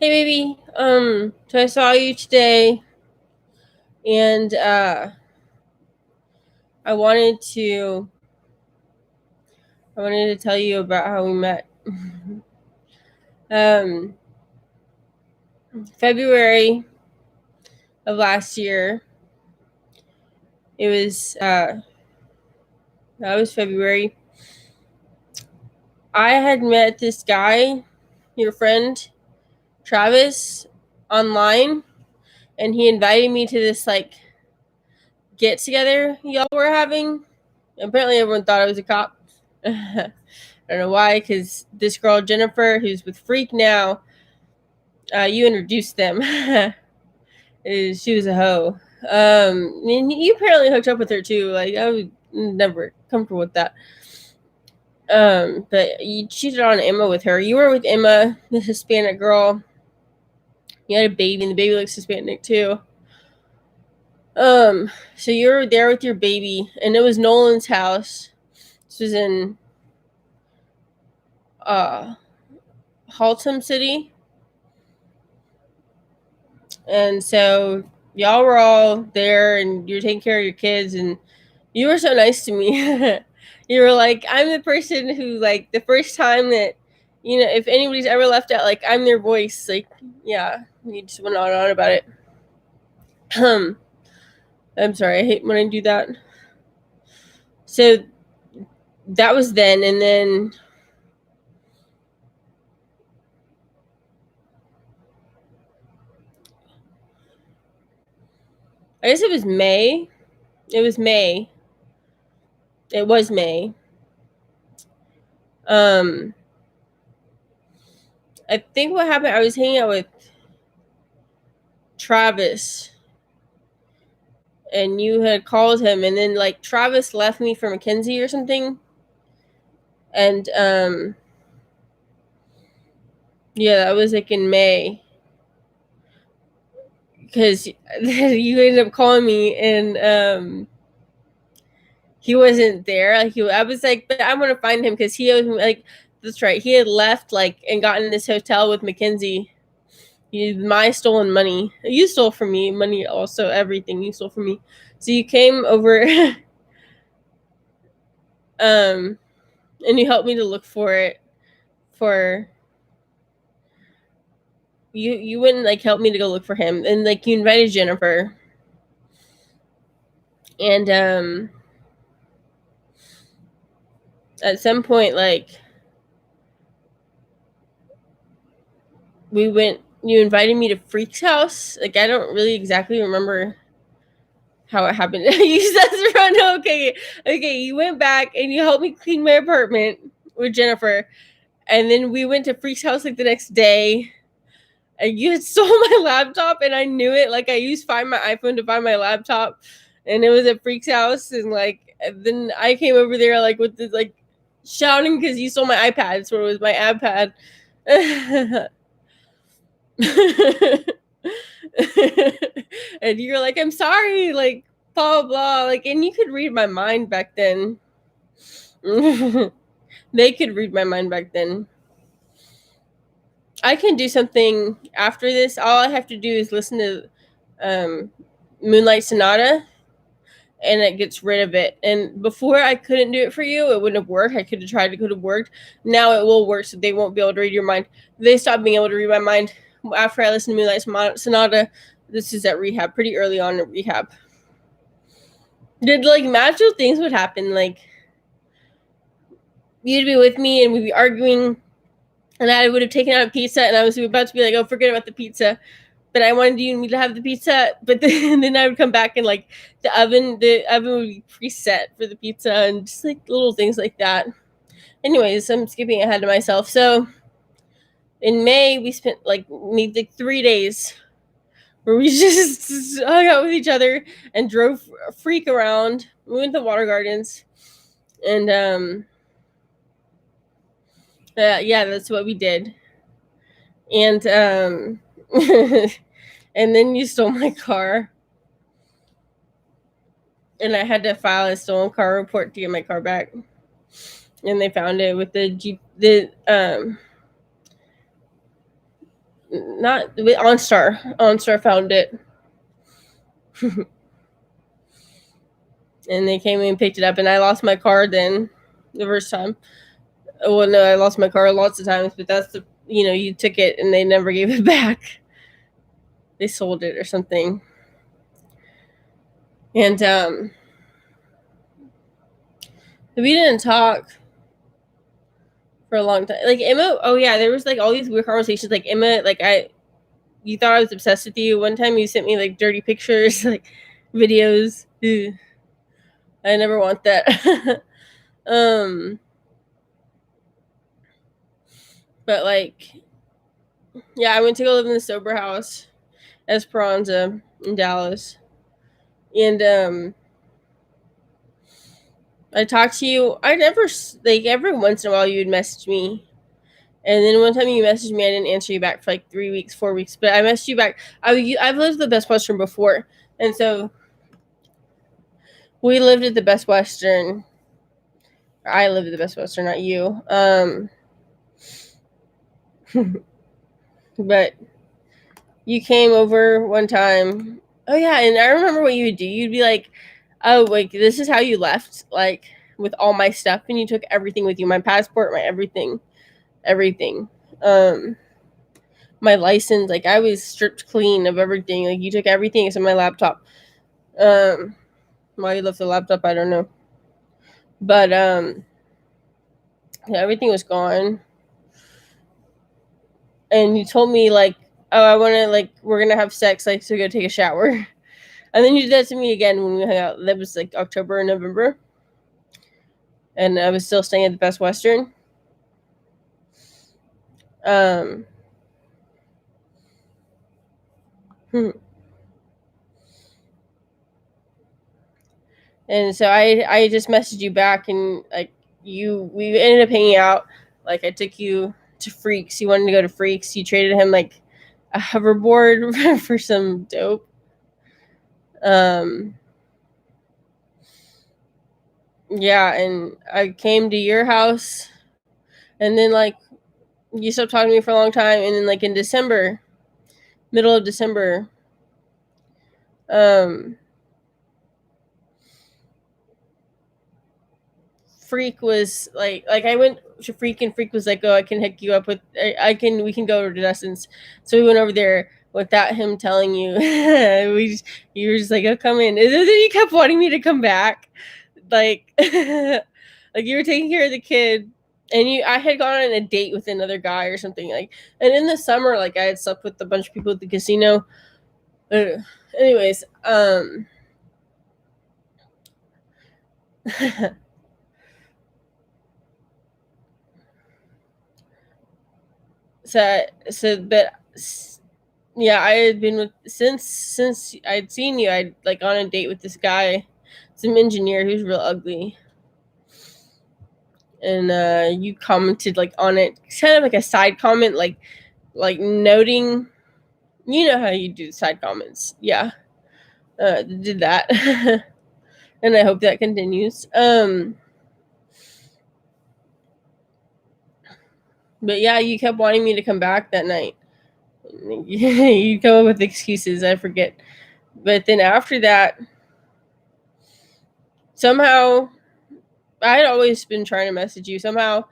Hey baby, so I saw you today and I wanted to I wanted to tell you about how we met. um February of last year. It was that was February. I had met this guy, your friend Travis, online, and he invited me to this like get together y'all were having. Apparently everyone thought I was a cop. I don't know why, because this girl Jennifer, who's with Freak now, you introduced them. She was a hoe. And you apparently hooked up with her too. Like I was never comfortable with that. But you cheated on Emma with her. You were with Emma, the Hispanic girl. You had a baby, and the baby looks Hispanic too. So you were there with your baby, and it was Nolan's house. This was in uh Haltom City. And so y'all were all there and you're taking care of your kids, and you were so nice to me. You were like, I'm the person who, like, the first time that, if anybody's ever left out, like, I'm their voice. Like, yeah, you just went on and on about it. I'm sorry, I hate when I do that. So that was then, and then I guess it was May. It was May. It was May. Um, I think what happened, I was hanging out with Travis, and you had called him, and then like Travis left me for Mackenzie or something. And yeah, that was like in May, because you ended up calling me, and he wasn't there. Like I was like, but I want to find him because he owes me. Like, that's right, he had left like and gotten in this hotel with Mackenzie. My stolen money. You stole from me money, also everything you stole from me. So you came over, and you helped me to look for it. For you wouldn't like help me to go look for him, and like you invited Jennifer, and at some point, like, you invited me to Freak's house. Like, I don't really exactly remember how it happened. You said no, okay, you went back and you helped me clean my apartment with Jennifer, and then we went to Freak's house like the next day, and you had stole my laptop, and I knew it. Like, I used Find My iPhone to find my laptop, and it was at Freak's house, and like, and then I came over there like with this like shouting because you stole my iPad. So it was my iPad. And you're like, I'm sorry, like, blah blah, like, and you could read my mind back then. They could read my mind back then. I can do something after this. All I have to do is listen to Moonlight Sonata, and it gets rid of it. And before, I couldn't do it for you. It wouldn't have worked. I could have tried. It could have worked. Now it will work, so they won't be able to read your mind. They stopped being able to read my mind after I listened to Moonlight Sonata. This is at rehab, pretty early on in rehab. Did like magical things would happen. Like, you'd be with me and we'd be arguing, and I would have taken out a pizza, and I was about to be like, oh, forget about the pizza. But I wanted you and me to have the pizza. But then I would come back, and like the oven would be preset for the pizza, and just like little things like that. Anyways, I'm skipping ahead to myself. So in May, we spent like maybe like 3 days where we just hung out with each other and drove Freak around. We went to water gardens, and yeah, that's what we did. And and then you stole my car, and I had to file a stolen car report to get my car back. And they found it with the Jeep. not OnStar. OnStar found it. And they came and picked it up, and I lost my car then the first time. Well, no, I lost my car lots of times, but that's the, you took it and they never gave it back. They sold it or something. And we didn't talk for a long time. Like Emma, oh yeah, there was like all these weird conversations. Like Emma, you thought I was obsessed with you. One time you sent me like dirty pictures, like videos. Ugh. I never want that. But like, yeah, I went to go live in the sober house, Esperanza in Dallas, and I talked to you. I never like every once in a while you'd message me, and then one time you messaged me, I didn't answer you back for like 3 weeks, 4 weeks, but I messaged you back. I've lived at the Best Western before, and so we lived at the Best Western. I lived at the Best Western, not you. But you came over one time. Oh yeah, and I remember what you would do. You'd be like, "Oh, like this is how you left, like with all my stuff," and you took everything with you, my passport, my everything. Um, my license, like I was stripped clean of everything. Like you took everything except my laptop. Why you left the laptop, I don't know, but yeah, everything was gone. And you told me like, "Oh, I want to like we're gonna have sex, like so go take a shower." And then you did that to me again when we hung out. That was like October or November. And I was still staying at the Best Western. Um, and so I just messaged you back, and like we ended up hanging out. Like I took you to Freaks. You wanted to go to Freaks. You traded him like a hoverboard for some dope. Um, yeah, and I came to your house, and then like you stopped talking to me for a long time, and then like in December, middle of December, um, Freak was like I went to Freak, and Freak was like, "Oh, I can hook you up with I can we can go to Dustin's." So we went over there without him telling you. You were just like, "Oh, come in," and then you kept wanting me to come back, like like you were taking care of the kid, and I had gone on a date with another guy or something like, and in the summer like I had slept with a bunch of people at the casino. Anyways, but yeah, I had been with since I'd seen you. I'd like on a date with this guy, some engineer who's real ugly, and you commented like on it, kind of like a side comment, like noting. You know how you do side comments, yeah. Did that, and I hope that continues. But yeah, you kept wanting me to come back that night. You come up with excuses, I forget. But then after that, somehow I had always been trying to message you. Somehow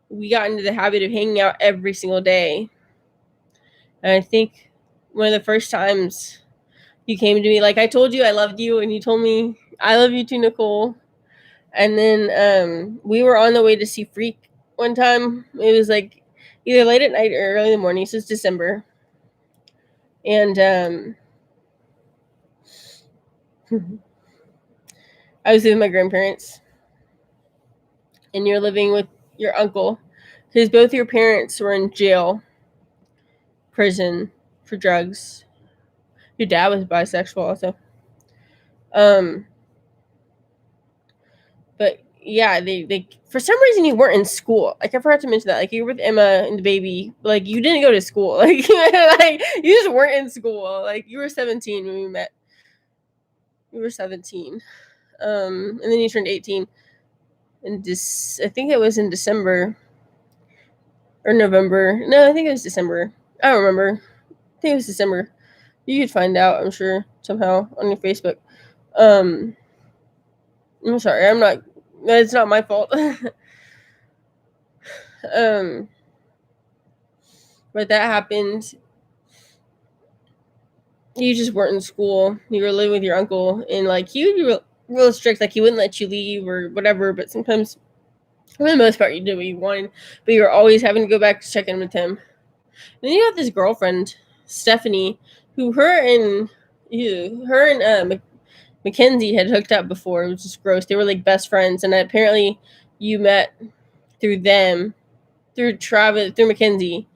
we got into the habit of hanging out every single day. And I think one of the first times you came to me, like I told you I loved you, and you told me I love you too, Nicole. And then we were on the way to see Freak one time. It was like either late at night or early in the morning. So it's December. And I was with my grandparents, and you're living with your uncle, because both your parents were in jail, prison for drugs. Your dad was bisexual also. Um, but yeah, they for some reason you weren't in school. Like I forgot to mention that. Like you were with Emma and the baby. Like you didn't go to school. Like you just weren't in school. Like you were 17 when we met. You were 17. And then you turned 18. And I think it was in December or November. No, I think it was December. I don't remember. I think it was December. You could find out, I'm sure, somehow on your Facebook. I'm sorry, I'm not. It's not my fault. um, but that happened. You just weren't in school. You were living with your uncle, and like he would be real strict. Like he wouldn't let you leave or whatever. But sometimes, for the most part, you did what you wanted. But you were always having to go back to check in with him. And then you have this girlfriend, Stephanie, who her and Mackenzie had hooked up before. It was just gross. They were like best friends, and apparently you met through them, through Mackenzie,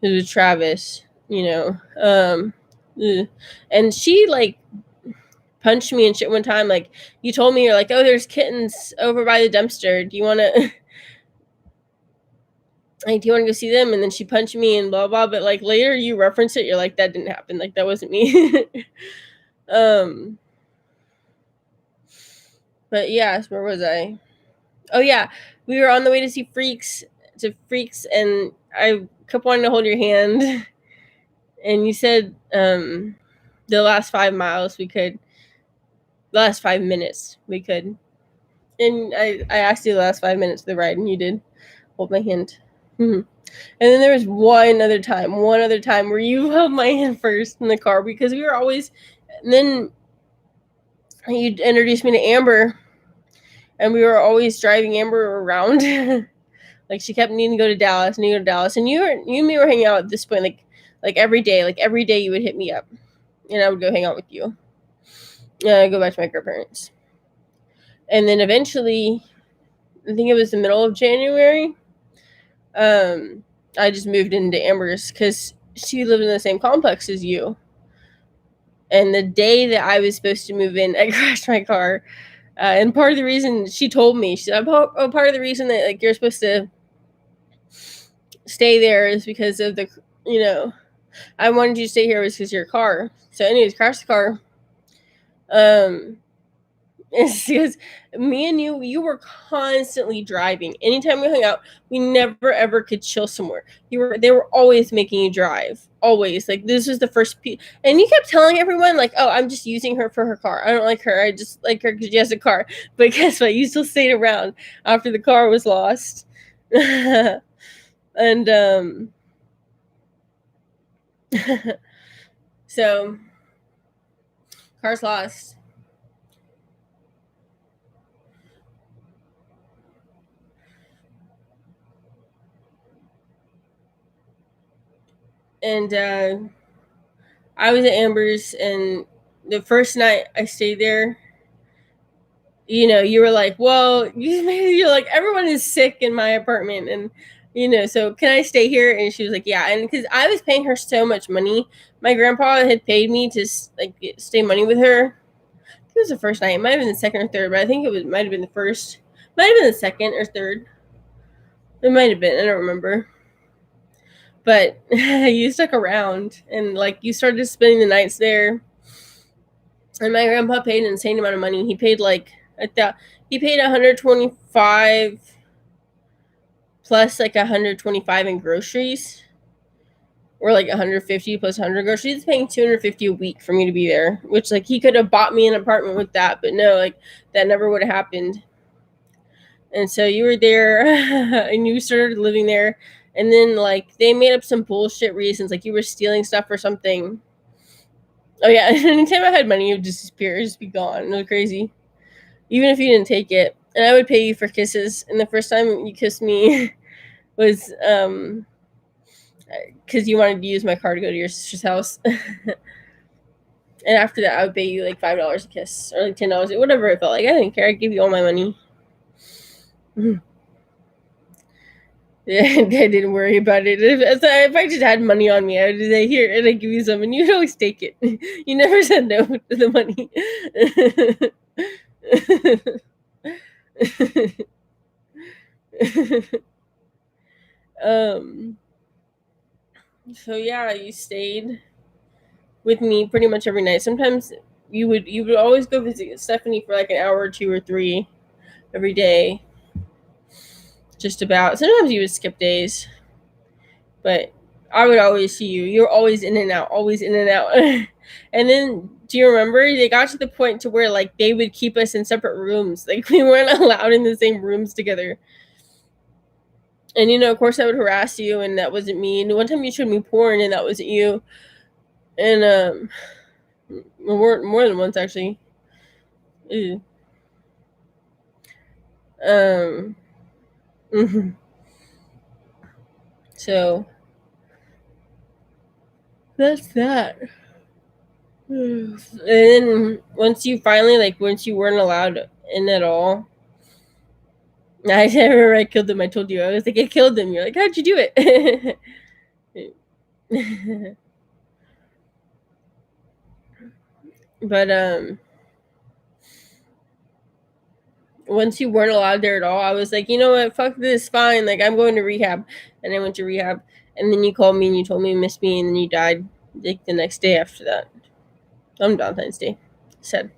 who was Travis. And she like punched me and shit one time. Like you told me, you're like, oh, there's kittens over by the dumpster. Do you want to? Like, do you want to go see them? And then she punched me and blah blah. But like later, you reference it. You're like, that didn't happen. Like that wasn't me. But yeah, where was I? Oh yeah, we were on the way to see Freaks, and I kept wanting to hold your hand, and you said the last 5 miles we could, the last 5 minutes we could, and I asked you the last 5 minutes of the ride, and you did hold my hand. And then there was one other time where you held my hand first in the car because we were always, and then you introduced me to Amber, and we were always driving Amber around. Like she kept needing to go to Dallas, and you and me were hanging out at this point, like every day. Like every day you would hit me up, and I would go hang out with you. Go back to my grandparents, and then eventually, I think it was the middle of January. I just moved into Amber's because she lived in the same complex as you. And the day that I was supposed to move in, I crashed my car. And part of the reason she told me, she said, part of the reason that like you're supposed to stay there is because of I wanted you to stay here was because of your car. So anyways, crashed the car. It's because me and you were constantly driving. Anytime we hung out, we never ever could chill somewhere. They were always making you drive. Always. Like this was the first and you kept telling everyone like, "Oh, I'm just using her for her car. I don't like her. I just like her because she has a car." But guess what? You still stayed around after the car was lost. And so car's lost. And I was at Amber's, and the first night I stayed there, you were like, "Well, you're like everyone is sick in my apartment, and so can I stay here?" And she was like, "Yeah." And because I was paying her so much money, my grandpa had paid me to like stay money with her. It was the first night. It might have been the second or third, but I think might have been the first. Might have been the second or third. It might have been. I don't remember. But you stuck around, and like you started spending the nights there. And my grandpa paid an insane amount of money. He paid he paid 125 plus like 125 in groceries, or like 150 plus 100 groceries. He's paying 250 a week for me to be there, which like he could have bought me an apartment with that, but no, like that never would have happened. And so you were there and you started living there, and then like they made up some bullshit reasons, like you were stealing stuff or something. Oh yeah, anytime I had money, it would disappear, it'd just be gone. It was crazy. Even if you didn't take it. And I would pay you for kisses. And the first time you kissed me was because you wanted to use my car to go to your sister's house. And after that, I would pay you like $5 a kiss, or like $10, whatever it felt like. I didn't care. I'd give you all my money. Yeah, I didn't worry about it. If I just had money on me, I would say, "Here," and I'd give you some, and you'd always take it. You never said no to the money. So yeah, you stayed with me pretty much every night. Sometimes you would always go visit Stephanie for like an hour or two or three every day. Just about. Sometimes you would skip days, but I would always see you. You're always in and out, always in and out. And then, do you remember? They got to the point to where like they would keep us in separate rooms. Like we weren't allowed in the same rooms together. And of course, I would harass you, and that wasn't me. And one time you showed me porn, and that wasn't you. And more than once actually. Ew. Mhm. So that's that. And then once you finally once you weren't allowed in at all, I remember I killed him. I told you I was like I killed him. You're like, how'd you do it? But once you weren't allowed there at all, I was like, you know what, fuck this, fine. Like I'm going to rehab, and I went to rehab, and then you called me and you told me you missed me, and then you died like the next day after that on Valentine's Day. Sad.